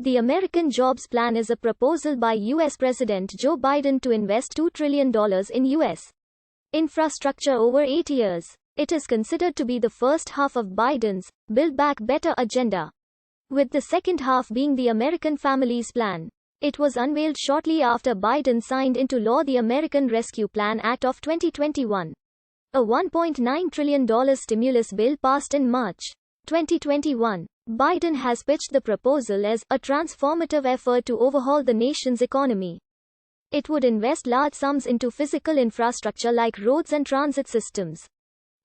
The American Jobs Plan is a proposal by U.S. President Joe Biden to invest $2 trillion in U.S. infrastructure over 8 years. It is considered to be the first half of Biden's Build Back Better agenda, with the second half being the American Families Plan. It was unveiled shortly after Biden signed into law the American Rescue Plan Act of 2021. A $1.9 trillion stimulus bill passed in March 2021. Biden has pitched the proposal as a transformative effort to overhaul the nation's economy. It would invest large sums into physical infrastructure like roads and transit systems,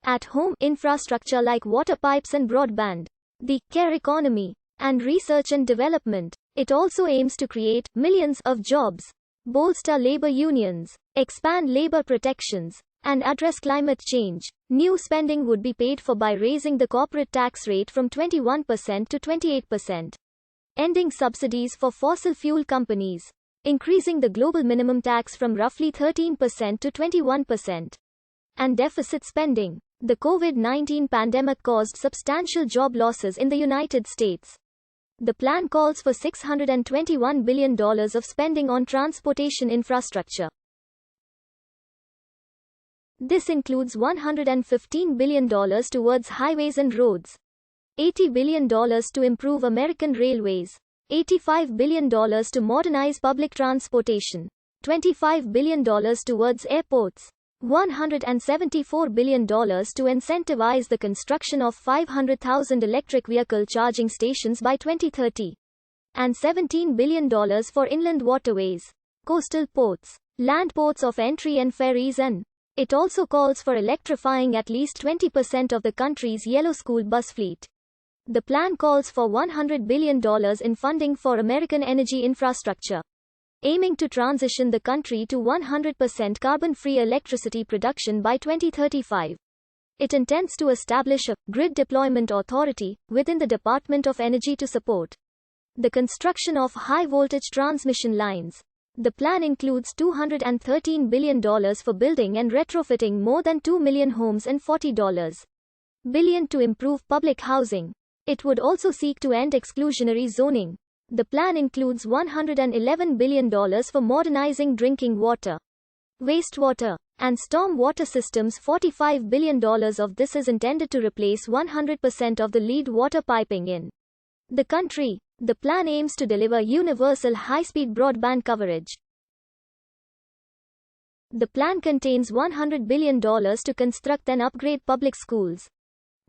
at-home infrastructure like water pipes and broadband, the care economy, and research and development. It also aims to create millions of jobs, bolster labor unions, expand labor protections, and address climate change. New spending would be paid for by raising the corporate tax rate from 21% to 28%, ending subsidies for fossil fuel companies, increasing the global minimum tax from roughly 13% to 21%, and deficit spending. The COVID-19 pandemic caused substantial job losses in the United States. The plan calls for $621 billion of spending on transportation infrastructure. This includes $115 billion towards highways and roads, $80 billion to improve American railways, $85 billion to modernize public transportation, $25 billion towards airports, $174 billion to incentivize the construction of 500,000 electric vehicle charging stations by 2030, and $17 billion for inland waterways, coastal ports, land ports of entry and ferries, and it also calls for electrifying at least 20% of the country's yellow school bus fleet. The plan calls for $100 billion in funding for American energy infrastructure, aiming to transition the country to 100% carbon-free electricity production by 2035. It intends to establish a grid deployment authority within the Department of Energy to support the construction of high-voltage transmission lines. The plan includes $213 billion for building and retrofitting more than 2 million homes and $40 billion to improve public housing. It would also seek to end exclusionary zoning. The plan includes $111 billion for modernizing drinking water, wastewater, and storm water systems. $45 billion of this is intended to replace 100% of the lead water piping in the country. The plan aims to deliver universal high-speed broadband coverage. The plan contains $100 billion to construct and upgrade public schools,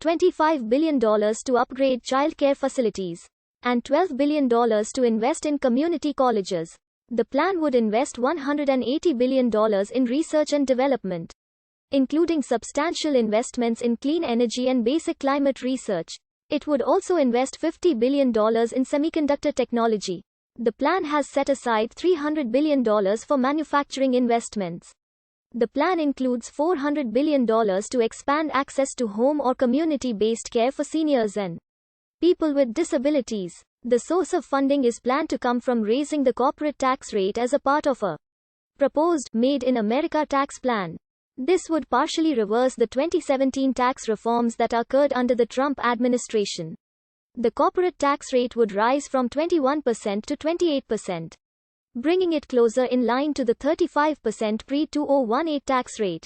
$25 billion to upgrade childcare facilities, and $12 billion to invest in community colleges. The plan would invest $180 billion in research and development, including substantial investments in clean energy and basic climate research. It would also invest $50 billion in semiconductor technology. The plan has set aside $300 billion for manufacturing investments. The plan includes $400 billion to expand access to home or community-based care for seniors and people with disabilities. The source of funding is planned to come from raising the corporate tax rate as a part of a proposed Made in America tax plan. This would partially reverse the 2017 tax reforms that occurred under the Trump administration. The corporate tax rate would rise from 21% to 28%, bringing it closer in line to the 35% pre-2018 tax rate.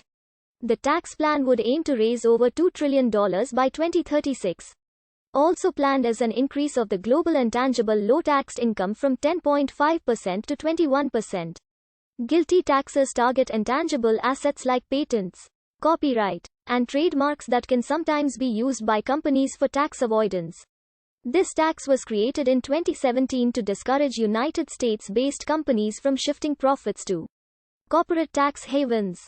The tax plan would aim to raise over $2 trillion by 2036. Also planned is an increase of the global intangible low-taxed income from 10.5% to 21%. GILTI taxes target intangible assets like patents, copyright, and trademarks that can sometimes be used by companies for tax avoidance. This tax was created in 2017 to discourage United States-based companies from shifting profits to corporate tax havens.